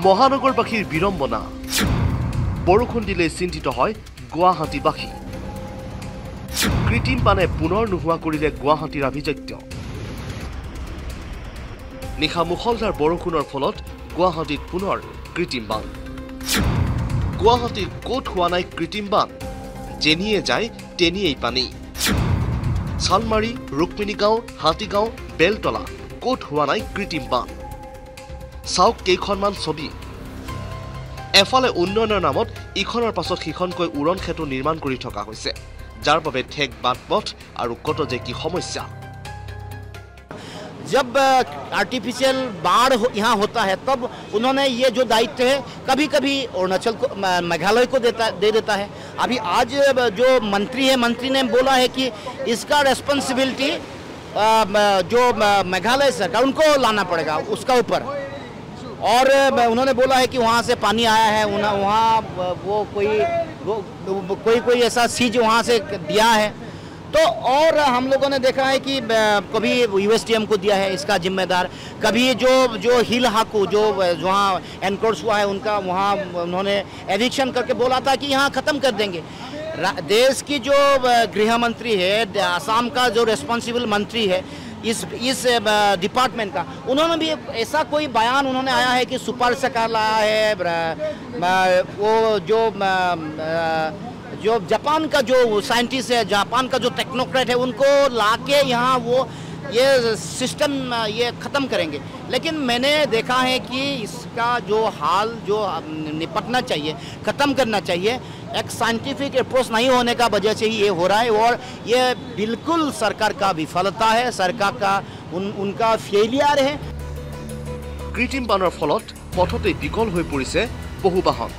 মহানগৰবাসীৰ বিৰম্বনা বৰষুণ দিলে চিন্তিত হয় গুৱাহাটীবাসী কৃত্ৰিম বানে পুনৰ নোহোৱা কৰিলে গুৱাহাটীৰ আভিজাত্য নিশা মুখলধাৰ বৰষুণৰ ফলত গুৱাহাটীত পুনৰ কৃত্ৰিম বান গুৱাহাটীৰ ক'ত হোৱা নাই কৃত্ৰিম বান যেনিয়ে যায় তেনিয়েই পানী চালমাৰী ৰুক্মিণীগাঁও হাতীগাঁও বেলতলা ক'ত হোৱা নাই কৃত্ৰিম বান চাওক কেইখনমান ছবি এফালে উন্নয়নৰ নামত ইখনৰ পাছত সিখনকৈ উৰণ সেতু নিৰ্মাণ কৰি থকা হৈছে যাৰ বাবে ঠেক বাটপথ আৰু কত যে কি সমস্যা जब आर्टिफिशियल बाढ़ यहाँ होता है तब उन्होंने ये जो दायित्व है कभी कभी अरुणाचल को मेघालय को दे देता है अभी आज जो मंत्री है मंत्री ने बोला है कि इसका रेस्पॉन्सिबिलिटी जो मेघालय सरकार उनको लाना पड़ेगा उसका ऊपर और उन्होंने बोला है कि वहाँ से पानी आया है वहाँ वो कोई ऐसा चीज वहाँ से दिया है तो और हम लोगों ने देखा है कि कभी यूएसटीएम को दिया है इसका जिम्मेदार कभी जो हिल हाकू जो वहाँ एनक्रोच हुआ है उनका वहाँ उन्होंने एविक्शन करके बोला था कि यहाँ ख़त्म कर देंगे देश की जो गृह मंत्री है असम का जो रिस्पॉन्सिबल मंत्री है इस डिपार्टमेंट का उन्होंने भी ऐसा कोई बयान उन्होंने आया है कि सुपर सरकार लाया है वो जो जापान का जो साइंटिस्ट है जापान का जो टेक्नोक्रेट है उनको लाके यहाँ वो ये सिस्टम ये ख़त्म करेंगे लेकिन मैंने देखा है कि इसका जो हाल जो निपटना चाहिए ख़त्म करना चाहिए एक साइंटिफिक अप्रोच नहीं होने का वजह से ही ये हो रहा है और ये बिल्कुल सरकार का विफलता है सरकार का उनका फेलियर है কৃত্ৰিম বানৰ ফলত পথতে বিকল হৈ পৰিছে বহু বাহন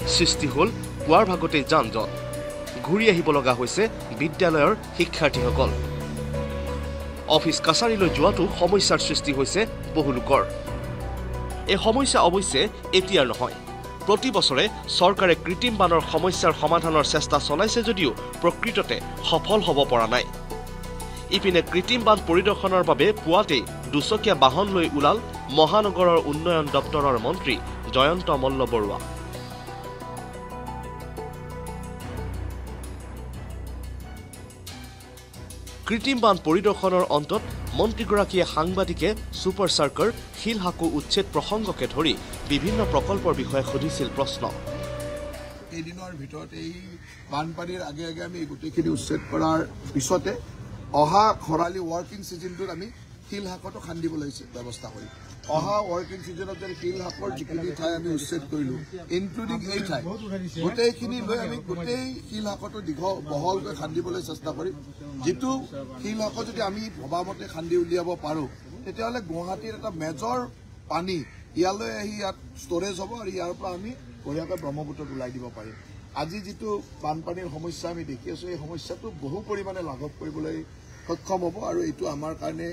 সৃষ্টি হ'ল পুৱাৰ ভাগতে যান-জঁট ঘূৰি আহিব লগা হৈছে বিদ্যালয়ৰ শিক্ষাৰ্থীসকল অফিচ কাছাৰীলৈ যোৱাটো সমস্যাৰ সৃষ্টি হৈছে বহু লোকৰ এই সমস্যা অৱশ্যে এতিয়াৰ নহয় প্ৰতি বছৰে চৰকাৰে কৃত্ৰিম বানৰ সমস্যাৰ সমাধানৰ চেষ্টা চলাইছে যদিও প্ৰকৃততে সফল হ'ব পৰা নাই ইপিনে কৃত্ৰিম বান পৰিদৰ্শনৰ বাবে পুৱাতে দুচকীয়া বাহন লৈ ওলাল মহানগৰৰ উন্নয়ন দপ্তৰৰ মন্ত্ৰী জয়ন্ত মল্ল বৰুৱা কৃত্ৰিম বান পৰিদৰ্শনৰ অন্তত মন্ত্ৰীগৰাকীয়ে সাংবাদিকে সুপাৰ চাৰ্কাৰ হিল হাকু উচ্ছেদ প্ৰসংগকে ধৰি বিভিন্ন প্ৰকল্পৰ বিষয়ে সুধিছিল প্ৰশ্ন এই দিনৰ ভিতৰত এই বানপানীৰ আগে আগে আমি গোটেইখিনি উচ্ছেদ কৰাৰ পিছতে অহা খৰালি ৱৰ্কিং সিজনটোত আমি হিল হাকটো খান্দিবলৈ ব্যৱস্থা কৰিম অহা ৱৰ্কিং সিজনত যদি হিল হাকৰ যিখিনি ঠাই আমি উচ্ছেদ কৰিলো ইনক্লুডিং এই ঠাই গোটেইখিনি লৈ আমি গোটেই হিল হাকটো বহলকৈ খান্দিবলৈ চেষ্টা কৰিম যেটো হিল হাক যদি আমি ভবামতে খান্দি উলিয়াব পাৰো তেতিয়াহ'লে গুৱাহাটীৰ এটা মেজৰ পানী ইয়ালৈ আহি ইয়াত ষ্টৰেজ হ'ব আৰু ইয়াৰ পৰা আমি বঢ়িয়াকৈ ব্ৰহ্মপুত্ৰত ওলাই দিব পাৰিম আজি যেটো বানপানীৰ সমস্যা আমি দেখি আছো এই সমস্যাটো বহু পৰিমাণে লাঘৱ কৰিবলৈ সক্ষম হ'ব আৰু এইটো আমাৰ কাৰণে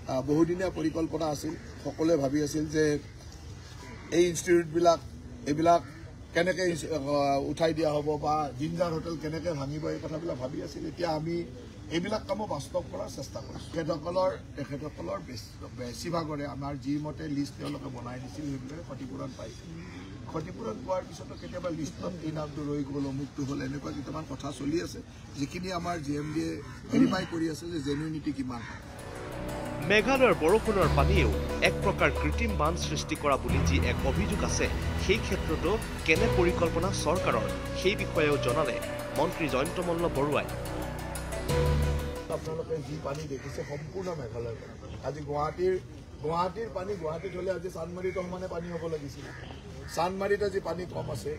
বহুদিনীয়া পৰিকল্পনা আছিল সকলোৱে ভাবি আছিল যে এই ইনষ্টিটিউটবিলাক এইবিলাক কেনেকৈ উঠাই দিয়া হ'ব বা জিঞ্জাৰ হোটেল কেনেকৈ ভাঙিব এই কথাবিলাক ভাবি আছিল এতিয়া আমি এইবিলাক কামো বাস্তৱ কৰাৰ চেষ্টা কৰিছোঁ তেখেতসকলৰ বেছিভাগৰে আমাৰ যি মতে লিষ্ট তেওঁলোকে বনাই দিছিল সেইবিলাকে ক্ষতিপূৰণ পাইছে ক্ষতিপূৰণ পোৱাৰ পিছতো কেতিয়াবা লিষ্টত এই নামটো ৰৈ গ'ল অমুকটো হ'ল এনেকুৱা কিছুমান কথা চলি আছে যিখিনি আমাৰ জিএমডিয়ে ভেৰিফাই কৰি আছে যে জেনুইনিটি কিমান মেঘালয়ৰ বৰষুণৰ পানীয়েও এক প্ৰকাৰ কৃত্ৰিম বান সৃষ্টি কৰা বুলি যি এক অভিযোগ আছে সেই ক্ষেত্ৰতো কেনে পৰিকল্পনা চৰকাৰৰ সেই বিষয়েও জনালে মন্ত্ৰী জয়ন্ত মল্ল বৰুৱাই আপোনালোকে যি পানী দেখিছে সম্পূৰ্ণ মেঘালয়ৰ আজি গুৱাহাটীৰ পানী গুৱাহাটীত হ'লে আজি চানমাৰীত সমানে পানী হ'ব লাগিছিল চানমাৰীত আজি পানী কম আছে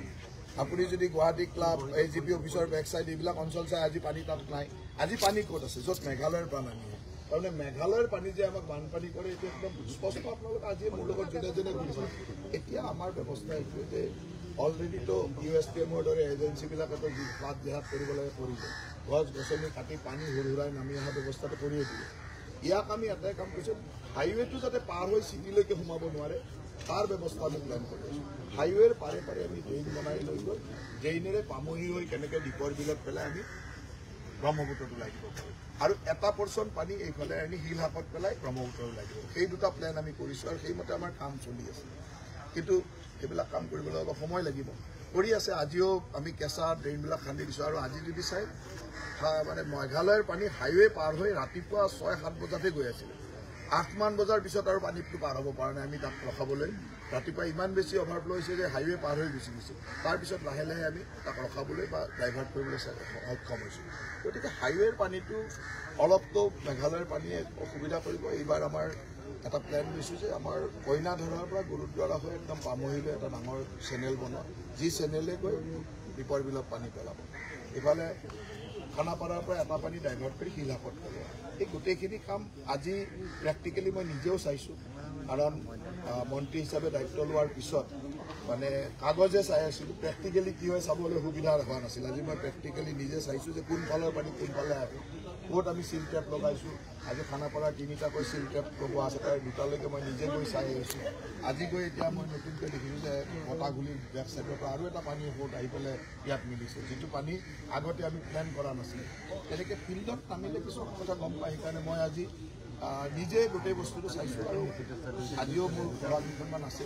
আপুনি যদি গুৱাহাটী ক্লাব এজিপি অফিচৰ বেক চাইড এইবিলাক অঞ্চল চাই আজি পানী তাত নাই আজি পানী ক'ত আছে য'ত মেঘালয়ৰ পানী আহে তাৰমানে মেঘালয়ৰ পানী যে আমাক বানপানী কৰে এইটো একদম স্পষ্ট আপোনালোকে আজি মোৰ লগত যোনে গৈছে এতিয়া আমাৰ ব্যৱস্থা এইটো যে অলৰেডিতো ইউএছটিএমৰ দৰে এজেঞ্চিবিলাকেতো বাদ জেহাত কৰিব লাগে কৰিব গছ গছনি কাটি পানী হুৰহুৰাই নামি অহা ব্যৱস্থাটো কৰিয়ে দিয়ে ইয়াক আমি এটাই কাম কৰিছোঁ হাইৱেটো যাতে পাৰ হৈ চিটিলৈকে সোমাব নোৱাৰে তাৰ ব্যৱস্থা আমি প্লেন কৰিছোঁ হাইৱেৰ পাৰে পাৰে আমি ড্ৰেইন বনাই লৈ গৈ ড্ৰেইনেৰে পামহি হৈ কেনেকৈ দীপৰ বিলত পেলাই আমি ব্ৰহ্মপুত্ৰত ওলাই দিব পাৰোঁ আৰু এটা পৰ্চন পানী এইফালে আনি হিল হাকত পেলাই ব্ৰহ্মপুত্ৰত ওলাই দিব সেই দুটা প্লেন আমি কৰিছোঁ আৰু সেইমতে আমাৰ কাম চলি আছে কিন্তু সেইবিলাক কাম কৰিবলৈ অলপ সময় লাগিব কৰি আছে আজিও আমি কেঁচা ড্ৰেইনবিলাক খান্দি দিছোঁ আৰু আজি যদি চাই মানে মেঘালয়ৰ পানী হাইৱে পাৰ হৈ ৰাতিপুৱা 6-7 বজাতে গৈ আছিলে 8মান বজাৰ পিছত আৰু পানীটো পাৰ হ'ব পৰা নাই আমি তাক ৰখাবলৈ ৰাতিপুৱা ইমান বেছি অভাৰফ্ল' হৈছে যে হাইৱে পাৰ হৈ গুচি গৈছে তাৰপিছত লাহে লাহে আমি তাক ৰখাবলৈ বা ডাইভাৰ্ট কৰিবলৈ সক্ষম হৈছোঁ গতিকে হাইৱেৰ পানীটো অলপতো মেঘালয়ৰ পানীয়ে অসুবিধা কৰিব এইবাৰ আমাৰ এটা প্লেন লৈছোঁ যে আমাৰ কইনাধৰাৰ পৰা গুৰুদ্বাৰা হৈ একদম পামহিলৈ এটা ডাঙৰ চেনেল বনোৱা যি চেনেলে গৈ দীপৰ বিলত পানী পেলাব ইফালে খানাপাৰাৰ পৰা এটা পানী ডাইভাৰ্ট কৰি শিলহাকত পেলোৱা এই গোটেইখিনি কাম আজি প্ৰেক্টিকেলি মই নিজেও চাইছোঁ কাৰণ মন্ত্ৰী হিচাপে দায়িত্ব লোৱাৰ পিছত মানে কাগজে চাই আছিলোঁ প্ৰেক্টিকেলি কি হয় চাবলৈ সুবিধা হোৱা নাছিল আজি মই প্ৰেক্টিকেলি নিজে চাইছোঁ যে কোনফালৰ পানী কোনফালে আহে ক'ত আমি চিল টেপ লগাইছোঁ আজি খানাপাৰাৰ 3টাকৈ চিল টেপ লগোৱা আছে তাৰ 2টালৈকে মই নিজে গৈ চাই আহিছোঁ আজি গৈ এতিয়া মই নতুনকৈ দেখিছোঁ যে বতাহগুলিৰ বেক চাইডৰ পৰা আৰু এটা পানী সোঁত আহি পেলাই ইয়াত মিলিছে যিটো পানী আগতে আমি প্লেন কৰা নাছিলোঁ তেনেকৈ ফিল্ডত নামিলে কিছুমান কথা গম পায় সেইকাৰণে মই আজি নিজে গোটেই বস্তুটো চাইছোঁ আৰু আজিও মোৰ ঘৰত কেইখনমান আছে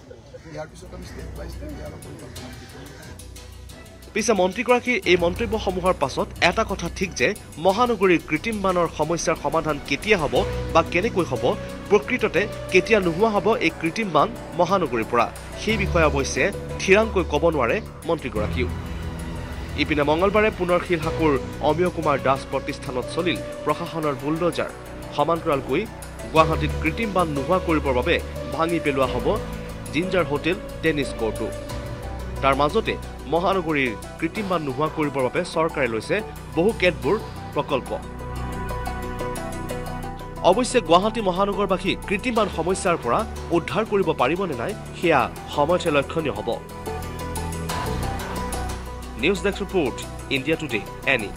ইয়াৰ পিছত আমি ষ্টেপ বাই ষ্টেপ ইয়াৰ পৰিকল্পনা পিছে মন্ত্ৰীগৰাকীৰ এই মন্তব্যসমূহৰ পাছত এটা কথা ঠিক যে মহানগৰীৰ কৃত্ৰিম বানৰ সমস্যাৰ সমাধান কেতিয়া হ'ব বা কেনেকৈ হ'ব প্ৰকৃততে কেতিয়া নোহোৱা হ'ব এই কৃত্ৰিম বান মহানগৰীৰ পৰা সেই বিষয়ে অৱশ্যে থিৰাংকৈ ক'ব নোৱাৰে মন্ত্ৰীগৰাকীও ইপিনে মঙলবাৰে পুনৰ শিলহাকুৰ অমিয় কুমাৰ দাস প্ৰতিষ্ঠানত চলিল প্ৰশাসনৰ বুলডজাৰ সমান্তৰালকৈ গুৱাহাটীত কৃত্ৰিম বান নোহোৱা কৰিবৰ বাবে ভাঙি পেলোৱা হ'ব জিঞ্জাৰ হোটেল টেনিছ কোৰ্টো তাৰ মাজতে মহানগৰীৰ কৃত্ৰিম বান নোহোৱা কৰিবৰ বাবে চৰকাৰে লৈছে বহু কেতবোৰ প্ৰকল্প অৱশ্যে গুৱাহাটী মহানগৰবাসী কৃত্ৰিম বান সমস্যাৰ পৰা উদ্ধাৰ কৰিব পাৰিবনে নাই সেয়া সময়তে লক্ষণীয় হ'ব news desk report India today any